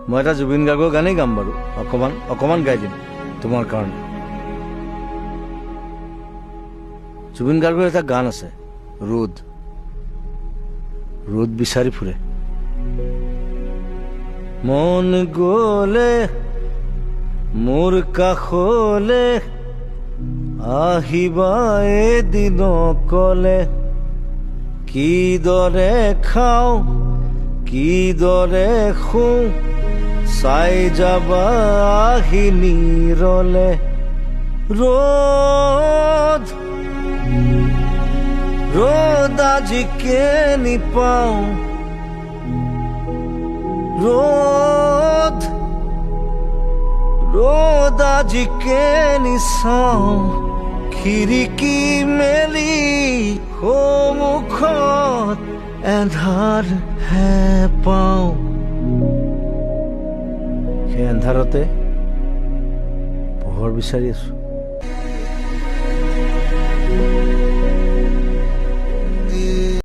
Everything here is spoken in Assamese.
মই এটা জুবিন গাৰ্গৰ গানেই গাম বাৰু, অকমান গাই দিম তোমাৰ কাৰণে। জুবিন গাৰ্গৰ এটা গান আছে, ৰ'দ বিচাৰি ফুৰে। মন গ'লে মোৰ কাষলে আহিবা এদিন অকলে, কিদৰে খাওঁ কিদৰে শুওঁ চাই যাবা আহি নিৰলে। ৰ'দ আজি কেনি পাওঁ, ৰ'দ আজি কেনি চাওঁ, খিৰিকী মেলি সন্মুখত এন্ধাৰ হে পাওঁ। সেই এন্ধাৰতে পোহৰ বিচাৰি আছো।